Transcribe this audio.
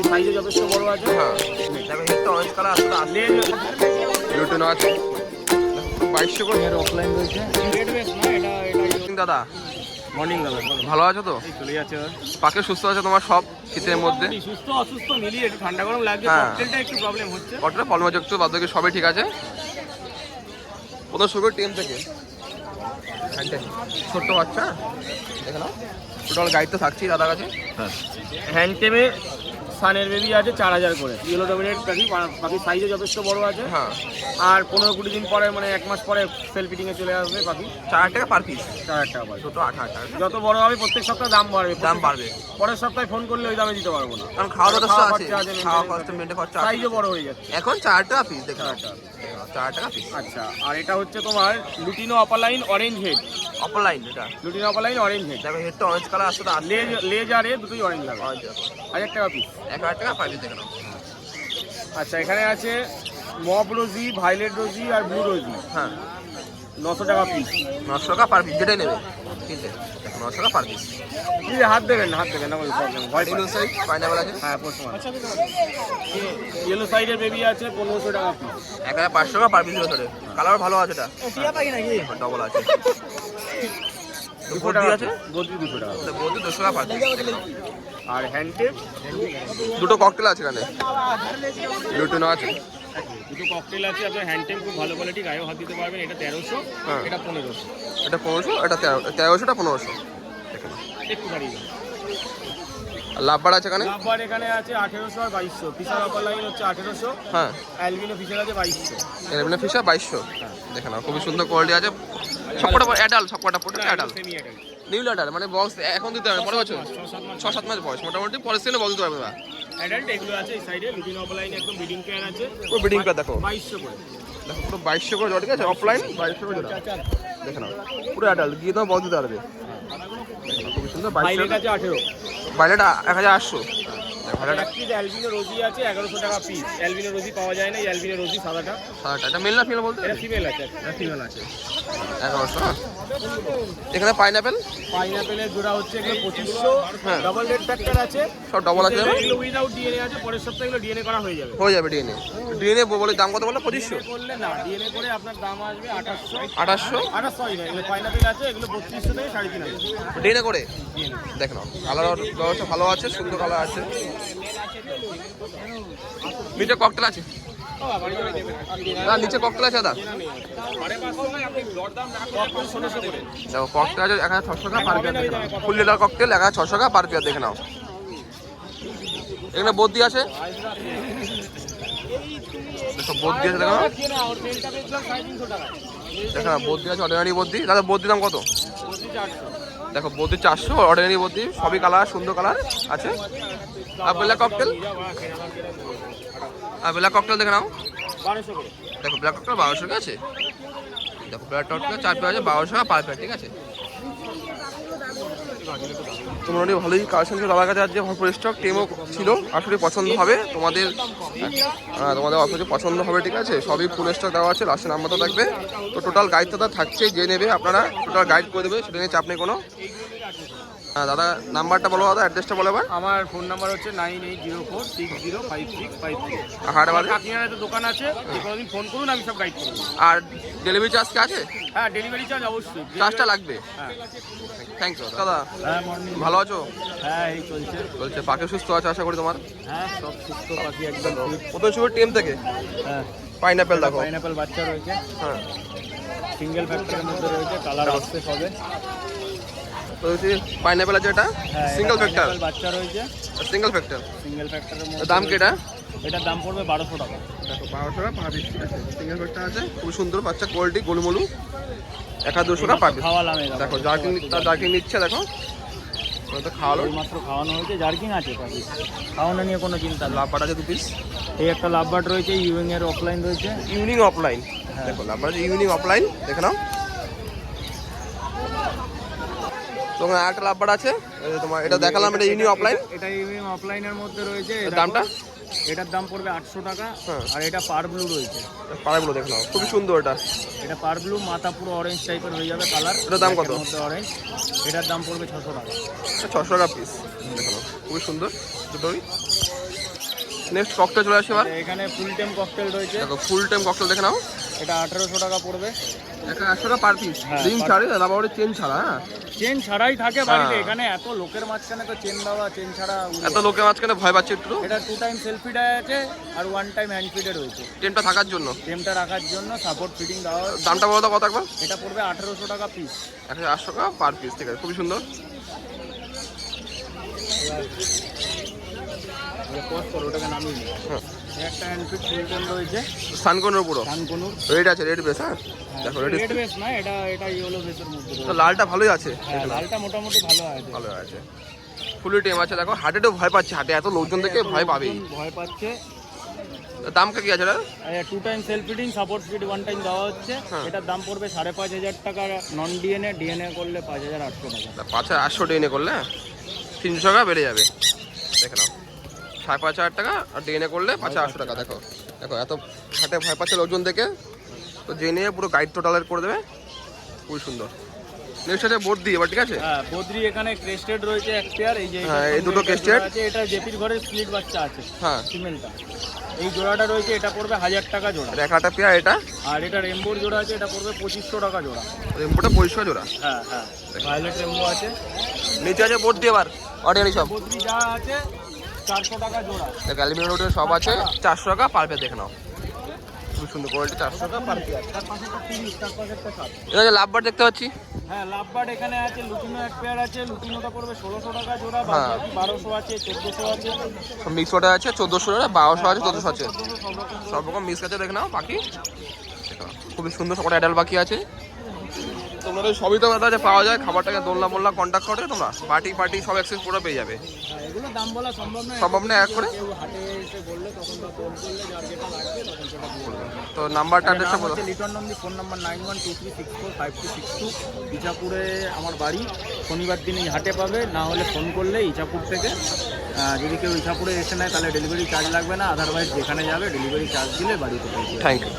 সাইজে যথেষ্ট বড় আছে। হ্যাঁ দেখো হেডটা অরেঞ্জ কালার আসলে আসলে লুটিনো আছে 2200 করে এর অফলাইন রয়েছে। রেড বেস না, এটা দাদা। মর্নিং দাদা, ভালো আছো তো? এই চলে যাচ্ছে। পাকে সুস্থ আছে তোমার সব শীতের মধ্যে? সুস্থ অসুস্থ মিলিয়ে একটু ঠান্ডা গরম লাগছে, হ্যাঁ। ককটেলটা একটু প্রবলেম হচ্ছে। কতটা ফলমযুক্ত বাদ বাকি সবই ঠিক আছে। 1500 টিম থেকে ছোট্ট বাচ্চা দেখে নাও, টোটাল গাইড তো থাকছেই দাদার কাছে। হ্যান্ড টেমে সানের বেবি আছে 4000 করে, ইয়েলো ডমিনেট পাখি, বাকি সাইজে যথেষ্ট বড় আছে। হ্যাঁ আর 15-20 দিন পরে, মানে 1 মাস পরে সেল ফিটিং এ চলে আসবে পাখি। 4000 টাকা পার পিস, 4000 টাকা পাবে। ছোট 8000 টাকা। যত বড় হবে প্রত্যেক সপ্তাহে দাম বাড়বে, দাম বাড়বে, পরের সপ্তাহে ফোন করলে ওই দামে দিতে পারবো না, কারণ খাওয়া দাওয়া আছে, খরচা আছে, খাওয়া খরচা মেনটেন খরচা আছে। সাইজও বড় হয়ে যাচ্ছে। এখন 4 টাকা পিস দেখে নাও, 4000 টাকা। 4 টাকা পিস। আচ্ছা, আর এটা হচ্ছে তোমার লুটিনো অপালাইন অরেঞ্জ হেড। অপর লাইন এটা লুটিনো অপালাইন অরেঞ্জ হেড, দেখো হেডটা অরেঞ্জ কালার আসলে আসলে লেজ আর এ দুটোই অরেঞ্জ লাগে। 1000 টাকা পিস। 1000 টাকা পার পিস দেখে নাও। আচ্ছা, এখানে আছে মব রোজি, ভাইলেট রোজি আর ব্লু রোজি। হ্যাঁ 900 টাকা পিস। 900 টাকা পার পিস, যেটাই নেবে কিনতে 900 টাকা পার পিস। প্লিজ হাত দেবেন না, কোনো প্রবলেম। ইয়েলো সাইজ পাইনাপল আছে হ্যাঁ, পোস্টমান। ইয়েলো সাইডের বেবি আছে 1500 টাকা পিস। 1500 টাকা পার পিস ধরে। কালার ভালো আছে এটা, টিয়া পাখি নাকি? ডবল আছে। 200 টাকা আছে, গদি 200 টাকা। বলতে 200 টাকা পার পিস। আর হ্যান্ড টেপ দুটো ককটেল আছে এখানে, লুটিনো আছে। দুটো ককটেল আছে। আপনার হ্যান্ড টেপ খুব ভালো কোয়ালিটি, গায়েও হাত দিতে পারবেন। এটা 1300, হ্যাঁ। এটা 1500। এটা 1500, এটা 1300, এটা 1500। একটু দাঁড়িয়ে যান। আর লাভবার আছে এখানে, লাভবার এখানে আছে 1800 আর 2200। ফিশার অপার লাইন হচ্ছে 1800, হ্যাঁ। অ্যালবিনো ফিশার আছে 2200। এলবিনো ফিশার 2200 দেখে নাও, খুবই সুন্দর কোয়ালিটি আছে। সবকটা অ্যাডাল্ট, সবকটা পুরো adult, semi adult. New adult, মানে বক্স এখন দিতে হবে, পরে বছর 6-7 মাস বয়স মোটামুটি, পরে সেলে বল দিতে পারবে। অ্যাডাল্ট এগুলো আছে এই সাইডে। লুটিনো অপার লাইন একদম ব্রিডিং পেয়ার আছে, পুরো ব্রিডিং পেয়ার দেখো, 2200 করে। দেখো পুরো 2200 করে জোড়া, ঠিক আছে? অফলাইন 2200 করে জোড়া দেখে নাও, পুরো অ্যাডাল্ট, গিয়ে তোমার বল দিতে পারবে। খুবই সুন্দর। ভাইলেট আছে 18। বাইরেটা 1800। আর এক পিস অ্যালবিনো রোজি আছে 1100 টাকা পিস। অ্যালবিনো রোজি পাওয়া যায় না, এই অ্যালবিনো রোজি সাদাটা। এটা মেল না ফিমেল বলতে? এটা ফিমেল আছে। এটা ফিমেল আছে 1100। এখানে পাইনাপেল, পাইনাপেলের জোড়া হচ্ছে এগুলো 2500। হ্যাঁ। ডাবল রেড ফ্যাক্টর আছে, সব ডবল আছে, এগুলো উইদাউট ডিএনএ আছে। পরের সপ্তাহে এগুলো ডিএনএ করা হয়ে যাবে। হয়ে যাবে। ডিএনএ ডিএনএ বলে দাম কত বলে? 2500। ডিএনএ করলে না, ডিএনএ করে আপনার দাম আসবে 2800। 2800 সরি না, এগুলো পাইনাপেল আছে, এগুলো 3200 থেকে 3500। ডিএনএ করে দেখ নাও। কালার ব্যবস্থা ভালো আছে, সুন্দর কালার আছে। নিচে ককটেল আছে না, নিচে ককটেল আছে দাদা। দেখো ককটেল আছে 1600 টাকা পার পিয়ার দেখে নাও। ফুল লিটার ককটেল 1600 টাকা পার পিয়ার দেখে নাও। এখানে বদ্যি আছে, দেখো বদ্যি আছে দেখো, দেখো বদ্যি আছে, অর্ডিনারি বদ্যি। দাদা বদ্যি দাম কত? দেখো বদ্যি 400, অর্ডিনারি বদ্যি, সবই কালার, সুন্দর কালার আছে। আর ব্ল্যাক ককটেল, আর ব্ল্যাক ককটেল দেখে নাও। 1200 করে। দেখো ব্ল্যাক ককটেল 1200 টাকা আছে। দেখো ব্ল্যাক ককটেল 4 পেয়ার আছে 1200 টাকা পার পেয়ার, ঠিক আছে? তোমরা অনেক ভালোই কালেকশন ছিল দাদার কাছে। আজকে ভরপুর স্টক, টেমও ছিল। আসলে পছন্দ হবে তোমাদের, তোমাদের অফিসে পছন্দ হবে, ঠিক আছে? সবই ফুল স্টক দেওয়া আছে, লাস্টে নাম্বার তো থাকবে। তো টোটাল গাইড তো থাকছে, যে নেবে আপনারা টোটাল গাইড করে দেবে, সেটা নিয়ে চাপ নেই কোনো। হ্যাঁ দাদা, নাম্বারটা বলো দাদা, অ্যাড্রেসটা বলো এবার। আমার ফোন নাম্বার হচ্ছে 9804605653। হাটে বাজে কাকিনাড়াতে দোকান আছে, যে কোনোদিন ফোন করুন, আমি সব গাইড করব। আর ডেলিভারি চার্জ কি আছে? হ্যাঁ, ডেলিভারি চার্জ অবশ্যই, চার্জটা লাগবে। হ্যাঁ। থ্যাংক ইউ দাদা। হ্যাঁ, মর্নিং। ভালো আছো? হ্যাঁ, এই চলছে। বলছে পাখি সুস্থ আছে আশা করি তোমার? হ্যাঁ, সব সুস্থ পাখি একদম ঠিক। প্রথম শুরু টিম থেকে হ্যাঁ, পাইনাপেল দেখো, পাইনাপেল বাচ্চা রয়েছে, হ্যাঁ সিঙ্গেল ফ্যাক্টরের মধ্যে রয়েছে, কালার আসছে সবে। তো পাইনাপেল আছে, এটা হ্যাঁ, সিঙ্গেল ফ্যাক্টর, pineapple বাচ্চা রয়েছে, সিঙ্গেল ফ্যাক্টর। সিঙ্গেল ফ্যাক্টরের মধ্যে। দাম কি এটা? এটার দাম পড়বে 1200 টাকা। দেখো 1200 টাকা পার পিস, ঠিক আছে? সিঙ্গেল ফ্যাক্টর আছে, খুব সুন্দর বাচ্চা কোয়ালিটি, গোলমলু 1200 টাকা পার পিস। খাওয়ালাম এই দেখো জার্কিং নিচ্ছে, দেখো তো খাওয়ালো, মাত্র খাওয়ানো হয়েছে, জার্কিং আছে পাখি, খাওয়ানো নিয়ে কোনো চিন্তা নেই। লাভবার্ড আছে 2 পিস। এই একটা লাভবার্ড রয়েছে, ইউইং এর অফলাইন রয়েছে। ইউনিং অফলাইন, দেখো লাভবার্ড আছে ইউনিং অফলাইন, দেখে নাও। তোমার আরেকটা লাভবার্ড আছে, এই যে তোমার এটা দেখালাম, এটা ইউনিং অফলাইন। এটা ইউইং অফলাইনের মধ্যে রয়েছে। দামটা? এটার দাম পড়বে 800 টাকা। হ্যাঁ। আর এটা পার ব্লু রয়েছে, পাড়াগুলো দেখে নাও, খুবই সুন্দর এটা। এটা পার ব্লু, মাথা পুরো অরেঞ্জ টাইপের হয়ে যাবে কালার। এটার দাম কত? অরেঞ্জ, এটার দাম পড়বে 600 টাকা। 600 টাকা পিস, দেখো নাও, খুবই সুন্দর দুটোই। নেক্সট ককটেল চলে আসে এবার। এখানে ফুল টাইম ককটেল রয়েছে, দেখো ফুল টাইম ককটেল দেখে নাও, এটা 1800 টাকা পড়বে। 100 টাকা পার পিস, হ্যাঁ, রিং ছাড়ে দাদা বাবুর চেন ছাড়া। হ্যাঁ চেন ছাড়াই থাকে বাড়িতে, হ্যাঁ। এখানে এত লোকের মাঝখানে তো চেন দেওয়া, চেন ছাড়া এত লোকের মাঝখানে ভয় পাচ্ছে একটু। এটা 2 টাইম সেলফি ডাই আছে আর 1 টাইম হ্যান্ড ফিডে রয়েছে। চেনটা থাকার জন্য, চেনটা রাখার জন্য সাপোর্ট ফিটিং দেওয়া হয়েছে। দামটা বলো তো কত একবার? এটা পড়বে 1800 টাকা পিস। 800 টাকা পার পিস, ঠিক আছে খুবই সুন্দর। ওটাকে নামিয়ে নিই। হ্যাঁ একটা হ্যান্ড ফিট ফুল টাইম রয়েছে, সানকনের পুরো কানকুনুর। রেড আছে, রেড বেস। হ্যাঁ দেখো রেড রেড বেস না, এটা ইয়েলো বেসের মধ্যে তো রয়েছে। লালটা ভালোই আছে, হ্যাঁ, লালটা মোটামুটি ভালো আছে। ভালো আছে, ফুলি টেম আছে। দেখো হাটেও ভয় পাচ্ছে, হাটে এত লোকজন দেখে ভয় পাবেই। ভয় পাচ্ছে। দাম কি আছে এটা? 2 time self fitting support fit 1 time দেওয়া হচ্ছে। হ্যাঁ। এটার দাম পড়বে 5500 টাকা। নন ডিএনএ, ডিএনএ করলে 5800 টাকা। 5800 ডিএনএ করলে 300 টাকা বেড়ে যাবে। দেখে নাও 5500 টাকা, আর ডিএনএ করলে 5800 টাকা। দেখো দেখো এত হাটে ভয় পাচ্ছে লোকজন দেখে, তো জেনে পুরো গাইড টোটালের করে দেবে, খুবই সুন্দর। নেক্সট আছে বোর্ড দিয়ে এবার, ঠিক আছে। হ্যাঁ, বদ্রি এখানে ক্রেস্টেড রয়েছে এক পেয়ার। এই যে হ্যাঁ, এই দুটো crested। আছে, এটা জেপির ঘরে স্প্লিট বাচ্চা আছে, হ্যাঁ ফিমেলটা। এই জোড়াটা রয়েছে, এটা পড়বে 1000 টাকা জোড়া। এটা একটা পেয়ার, এটা আর এটা রেমবোর জোড়া আছে, এটা পড়বে 2500 টাকা জোড়া। রেমবোটা 2500 জোড়া। হ্যাঁ হ্যাঁ, ভায়োলেট রেমবো আছে। নিচে আছে বোর্ড দিয়ে এবার অর্ডিনারি সব। বদ্রি যা আছে 400 টাকা জোড়া। দেখো অ্যালুমিনিয়াম রোডের সব আছে 400 টাকা পার পেয়ার। দেখে নাও খুব সুন্দর কোয়ালিটি, 400 টাকা পার পেয়ার। তার পাশেরটা 30, তার পাশেরটা 60। এটা যে লাভবার দেখতে পাচ্ছি। হ্যাঁ, লাভবার্ড এখানে আছে, লুটিনো এক পেয়ার আছে। লুটিনোটা পড়বে 1600 টাকা জোড়া, হ্যাঁ। বাকি 1200 আছে, 1400 আছে। সব মিক্স ওটা আছে 1400 টাকা, 1200 আছে, 1400 আছে, 1400 সব রকম। সব রকম মিক্স আছে। দেখে নাও পাখি, দেখো খুবই সুন্দর সবটা অ্যাডাল্ট পাখি আছে। তোমরা তো সবই তো দাদা পাওয়া যায়, খাবারটাকে দোলনা মোল্লা কন্ট্যাক্ট করে তোমরা পার্টি সব অ্যাক্সেস পুরো পেয়ে যাবে। হ্যাঁ, এগুলো দাম বলা সম্ভব নয়। সম্ভব না এক করে। কেউ হাটে এসে বললে তখন তো ফোন করলে যার যেটা লাগবে তখন সেটা দিয়ে দেবে। তো নাম্বারটা নাম অ্যাড্রেসটা বলো। হচ্ছে লিটন নন্দী, ফোন নাম্বার 9123645262। ইচাপুরে আমার বাড়ি। শনিবার দিন এই হাটে পাবে, না হলে ফোন করলে ইচাপুর থেকে। যদি কেউ ইচাপুরে এসে নেয় তাহলে ডেলিভারি চার্জ লাগবে না, আদারওয়াইজ যেখানে যাবে ডেলিভারি চার্জ দিলে বাড়িতে পৌঁছে যাবে। Thank you.